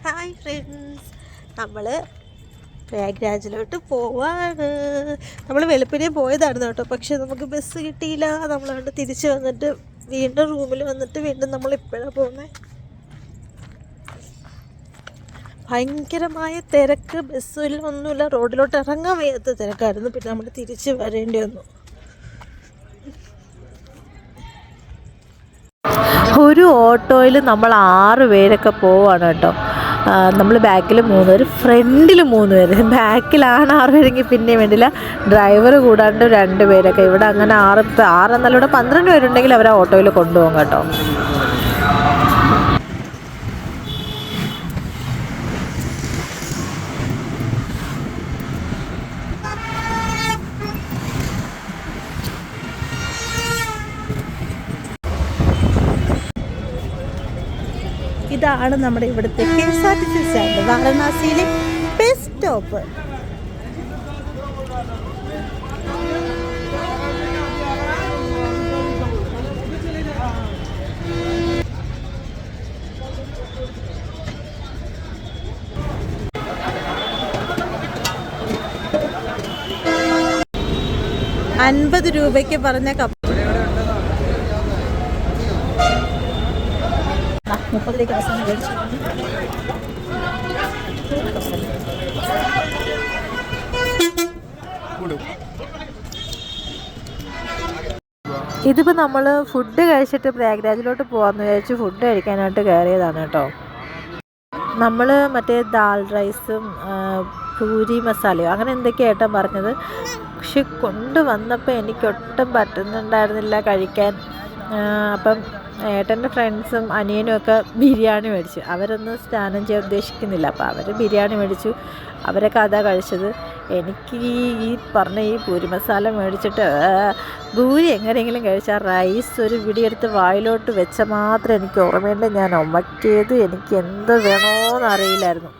Hi friends, നമ്മൾ പ്രയാഗ്രാജിലോട്ട് പോവാണ്. നമ്മൾ വെളുപ്പിനെ പോയതായിരുന്നു കേട്ടോ, പക്ഷെ നമുക്ക് ബസ് കിട്ടിയില്ല. നമ്മളവിടെ തിരിച്ച് വന്നിട്ട് വീണ്ടും റൂമിൽ വന്നിട്ട് വീണ്ടും നമ്മൾ ഇപ്പോഴാണ് പോകുന്നത്. ഭയങ്കരമായ തിരക്ക്, ബസ്സിൽ ഒന്നുമില്ല, റോഡിലോട്ട് ഇറങ്ങാൻ വയ്യാത്ത തിരക്കായിരുന്നു. പിന്നെ നമ്മൾ തിരിച്ച് വരേണ്ടി വന്നു. ഒരു ഓട്ടോയിൽ നമ്മൾ 6 പേരൊക്കെ പോവാണ് കേട്ടോ. നമ്മൾ ബാക്കിൽ 3 പേര്, ഫ്രണ്ടിൽ 3 പേര്. ബാക്കിലാണ് 6 പേരെങ്കിൽ പിന്നെ വേണ്ടില്ല, ഡ്രൈവർ കൂടാണ്ട് 2 പേരൊക്കെ. ഇവിടെ അങ്ങനെ 6 എന്നല്ല, ഇവിടെ 12 പേരുണ്ടെങ്കിൽ അവർ ആ ഓട്ടോയിൽ കൊണ്ടുപോകും കേട്ടോ. ഇതാണ് നമ്മുടെ ഇവിടുത്തെ KSRTC സ്റ്റാൻഡ്, വാരണാസിയിലെ ബസ് സ്റ്റോപ്പ്. ₹50 പറഞ്ഞ കപ്പ് 30 അവസാനം മേടിച്ചു. ഇതിപ്പോൾ നമ്മൾ ഫുഡ് കഴിച്ചിട്ട് പ്രയാഗ്രാജിലോട്ട് പോകാമെന്ന് വിചാരിച്ച് ഫുഡ് കഴിക്കാനായിട്ട് കയറിയതാണ് കേട്ടോ. നമ്മൾ മറ്റേ ദാൽ റൈസും പൂരി മസാലയോ അങ്ങനെ എന്തൊക്കെയായിട്ടാണ് പറഞ്ഞത്. പക്ഷെ കൊണ്ടുവന്നപ്പോൾ എനിക്കൊട്ടും പറ്റുന്നുണ്ടായിരുന്നില്ല കഴിക്കാൻ. അപ്പം ഏട്ടൻ്റെ ഫ്രണ്ട്സും അനിയനും ഒക്കെ ബിരിയാണി മേടിച്ചു. അവരൊന്നും സ്നാനം ചെയ്യാൻ ഉദ്ദേശിക്കുന്നില്ല, അപ്പോൾ അവർ ബിരിയാണി മേടിച്ചു. അവരൊക്കെ അതാ കഴിച്ചത്. എനിക്ക് ഈ പറഞ്ഞ ഈ പൂരി മസാല മേടിച്ചിട്ട് പൂരി എങ്ങനെയെങ്കിലും കഴിച്ചാൽ റൈസ് ഒരു പിടിയെടുത്ത് വായിലോട്ട് വെച്ച മാത്രം എനിക്ക് ഓർമ്മയുണ്ട്. ഞാൻ ഒമക്കിയത് എനിക്ക് എന്ത് വേണോന്ന് അറിയില്ലായിരുന്നു.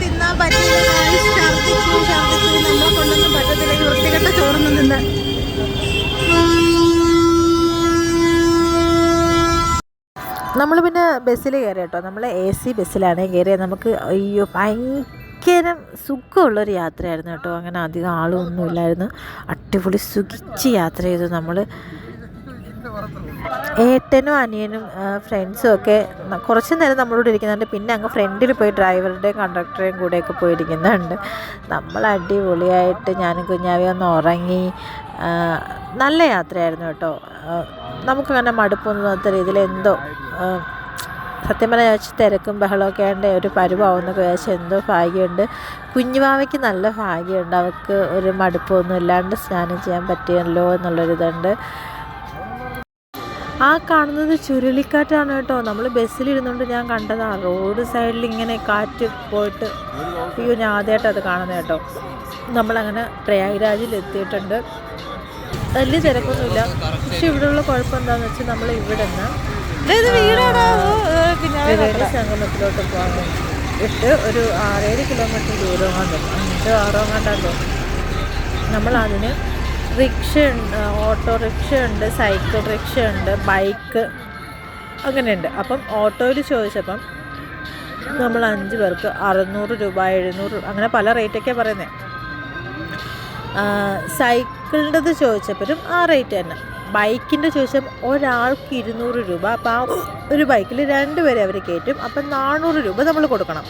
തിന്നാൻ പറ്റില്ല, നമ്മളെ കൊണ്ടൊന്നും പറ്റത്തില്ല. ഈ വൃത്തികെട്ട ചോറൊന്നും തിന്നാൻ. നമ്മൾ പിന്നെ ബസ്സിൽ കയറി കേട്ടോ. നമ്മൾ AC ബസ്സിലാണ് കയറിയത്. നമുക്ക് അയ്യോ ഭയങ്കര സുഖമുള്ളൊരു യാത്രയായിരുന്നു കേട്ടോ. അങ്ങനെ അധികം ആളൊന്നും ഇല്ലായിരുന്നു. അടിപൊളി സുഖിച്ച് യാത്ര ചെയ്തു നമ്മൾ. ഏട്ടനും അനിയനും ഫ്രണ്ട്സും ഒക്കെ കുറച്ച് നേരം നമ്മളോട് ഇരിക്കുന്നുണ്ട്. പിന്നെ അങ്ങ് ഫ്രണ്ടിൽ പോയി ഡ്രൈവറുടെയും കണ്ടക്ടറേയും കൂടെയൊക്കെ പോയിരിക്കുന്നുണ്ട്. നമ്മൾ അടിപൊളിയായിട്ട് ഞാനും കുഞ്ഞാവി ഒന്ന് ഉറങ്ങി. നല്ല യാത്രയായിരുന്നു കേട്ടോ. നമുക്കങ്ങനെ മടുപ്പൊന്നും തോന്നാത്ത രീതിയിൽ എന്തോ സത്യം പറഞ്ഞാൽ വെച്ച് തിരക്കും ബഹളമൊക്കെ ആണ്ട് ഒരു പരുവാവുന്നൊക്കെ വിചാരിച്ചാൽ എന്തോ ഭാഗ്യമുണ്ട്. കുഞ്ഞുമാവയ്ക്ക് നല്ല ഭാഗ്യമുണ്ട്. അവൾക്ക് ഒരു മടുപ്പൊന്നും ഇല്ലാണ്ട് സ്നാനം ചെയ്യാൻ പറ്റിയല്ലോ എന്നുള്ളൊരിതുണ്ട്. ആ കാണുന്നത് ചുഴലിക്കാറ്റാണ് കേട്ടോ. നമ്മൾ ബസ്സിലിരുന്നുകൊണ്ട് ഞാൻ കണ്ടതാണ്. റോഡ് സൈഡിൽ ഇങ്ങനെ കാറ്റ് പോയിട്ട് അയ്യോ, ഞാൻ ആദ്യമായിട്ട് അത് കാണുന്നത് കേട്ടോ. നമ്മളങ്ങനെ പ്രയാഗ്രാജിൽ എത്തിയിട്ടുണ്ട്. വലിയ തിരക്കൊന്നുമില്ല. പക്ഷെ ഇവിടെയുള്ള കുഴപ്പം എന്താണെന്ന് വെച്ചാൽ നമ്മൾ ഇവിടെ നിന്ന് സംഗമത്തിലോട്ട് പോകാൻ വേണ്ടിയിട്ട് ഒരു 6-7 കിലോമീറ്റർ ദൂരം കണ്ടു, 5-6 കണ്ടോ. നമ്മളതിന് റിക്ഷ ഉണ്ട്, ഓട്ടോറിക്ഷ ഉണ്ട്, സൈക്കിൾ റിക്ഷ ഉണ്ട്, ബൈക്ക് അങ്ങനെയുണ്ട്. അപ്പം ഓട്ടോയിൽ ചോദിച്ചപ്പം നമ്മൾ 5 പേർക്ക് ₹600, ₹700 അങ്ങനെ പല റേറ്റൊക്കെ പറയുന്നത്. സൈക്കിളിൻ്റെത് ചോദിച്ചപ്പോഴും ആ റേറ്റ് തന്നെ. ബൈക്കിൻ്റെ ചോദിച്ചാൽ ഒരാൾക്ക് ₹200. അപ്പോൾ ആ ഒരു ബൈക്കിൽ 2 പേരെ അവർ കയറ്റും. അപ്പം ₹400 നമ്മൾ കൊടുക്കണം.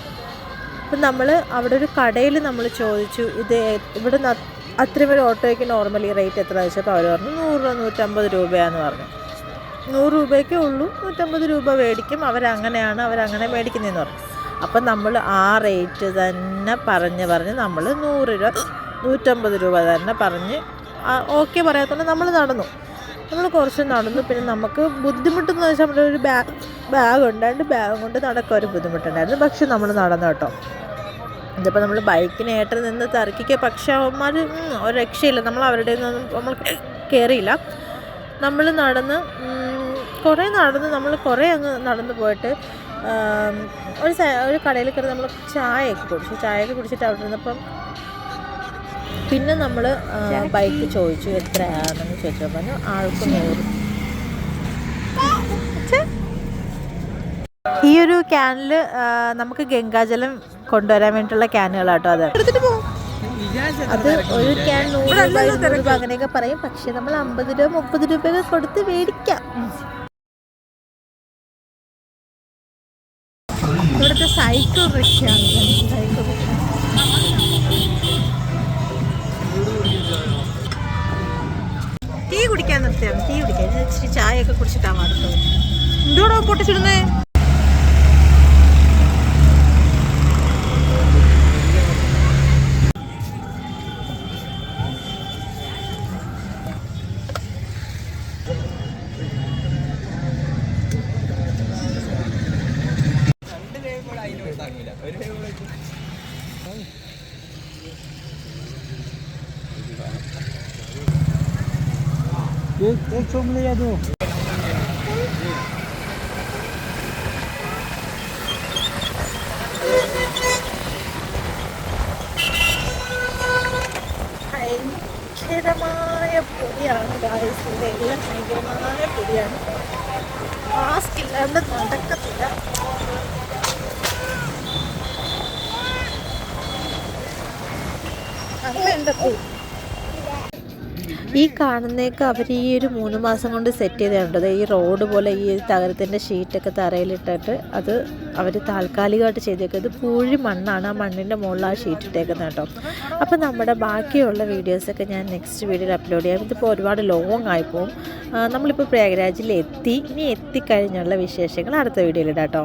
അപ്പം നമ്മൾ അവിടെ ഒരു കടയിൽ നമ്മൾ ചോദിച്ചു, ഇത് ഇവിടെ നിന്ന് അത്രയും ഒരു ഓട്ടോയ്ക്ക് നോർമലി റേറ്റ് എത്ര ചോദിച്ചപ്പോൾ അവർ പറഞ്ഞു ₹100-150 പറഞ്ഞു. ₹100 ഉള്ളൂ, ₹150 മേടിക്കും. അവരങ്ങനെ മേടിക്കുന്നതെന്ന് പറഞ്ഞു. അപ്പം നമ്മൾ ആ റേറ്റ് തന്നെ പറഞ്ഞ് നമ്മൾ ₹100-150 തന്നെ പറഞ്ഞ് ഓക്കെ പറയാത്തതുകൊണ്ട് നമ്മൾ നടന്നു. നമ്മൾ കുറച്ച് നടന്നു. പിന്നെ നമുക്ക് ബുദ്ധിമുട്ടെന്ന് വെച്ചാൽ നമ്മുടെ ഒരു ബാഗ് ഉണ്ടായിട്ട് ബാഗ് കൊണ്ട് നടക്കാൻ ഒരു ബുദ്ധിമുട്ടുണ്ടായിരുന്നു. പക്ഷെ നമ്മൾ നടന്നു കേട്ടോ. ഇതിപ്പോൾ നമ്മൾ ബൈക്കിന് ഏട്ടൻ നിന്ന് തർക്കിക്കുക, പക്ഷേ അവന്മാർ ഒരു രക്ഷയില്ല. നമ്മൾ അവരുടെ നിന്നും നമ്മൾ കയറിയില്ല. നമ്മൾ നടന്ന് കുറേ അങ്ങ് നടന്നു പോയിട്ട് ഒരു കടയിൽ കയറി നമ്മൾ ചായയൊക്കെ കുടിച്ചിട്ട് അവിടെ ഇരുന്നപ്പം പിന്നെ നമ്മൾ ബൈക്ക് ചോദിച്ചു എത്രയാണെന്ന് ചോദിച്ചപ്പോൾ പറഞ്ഞു ആൾക്ക് 100. ക്യാനിൽ നമുക്ക് ഗംഗാജലം കൊണ്ടുവരാൻ വേണ്ടിയിട്ടുള്ള ക്യാനുകളാട്ടോ. അത് ഒരു ക്യാൻ 100 രൂപ 200 രൂപ അങ്ങനെയൊക്കെ പറയും. പക്ഷെ നമ്മൾ 50 രൂപ 30 രൂപയൊക്കെ കൊടുത്ത് മേടിക്കാം. ഇവിടുത്തെ സൈക്കിൾ റിക്ഷയാണ്. ടീ കുടിക്കാൻ നിർത്തിയാണ്. ടീ കുടിക്കാൻ ഇച്ചിരി ചായയൊക്കെ കുടിച്ചിട്ടാണ് അടുത്തത്. എന്തോടോ പൊട്ടിച്ചിടുന്നേ? एक चोमले या दो ഭയങ്കരമായ പൊടിയാണ് ഗായ്സ്. ഇതെല്ലാം ഭയങ്കരമായ പൊടിയാണ്. മാസ്ക് ഇല്ലാണ്ട് നടക്കത്തില്ല. അങ്ങനെയുണ്ടോ? ഈ കാണുന്നേക്ക് അവർ ഈ ഒരു 3 മാസം കൊണ്ട് സെറ്റ് ചെയ്തിട്ടുണ്ട്. ഈ റോഡ് പോലെ ഈ തകരത്തിൻ്റെ ഷീറ്റൊക്കെ തറയിലിട്ടിട്ട് അത് അവർ താൽക്കാലികമായിട്ട് ചെയ്തേക്കുന്നത്. ഇത് പൂഴി മണ്ണാണ്. ആ മണ്ണിൻ്റെ മുകളിൽ ആ ഷീറ്റ് ഇട്ടേക്കുന്നത് കേട്ടോ. അപ്പോൾ നമ്മുടെ ബാക്കിയുള്ള വീഡിയോസൊക്കെ ഞാൻ നെക്സ്റ്റ് വീഡിയോയിൽ അപ്ലോഡ് ചെയ്യാം. ഇതിപ്പോൾ ഒരുപാട് ലോങ് ആയിപ്പോവും. നമ്മളിപ്പോൾ പ്രയാഗ്രാജിൽ എത്തി. ഇനി എത്തിക്കഴിഞ്ഞുള്ള വിശേഷങ്ങൾ അടുത്ത വീഡിയോയിൽ ഇടാം കേട്ടോ.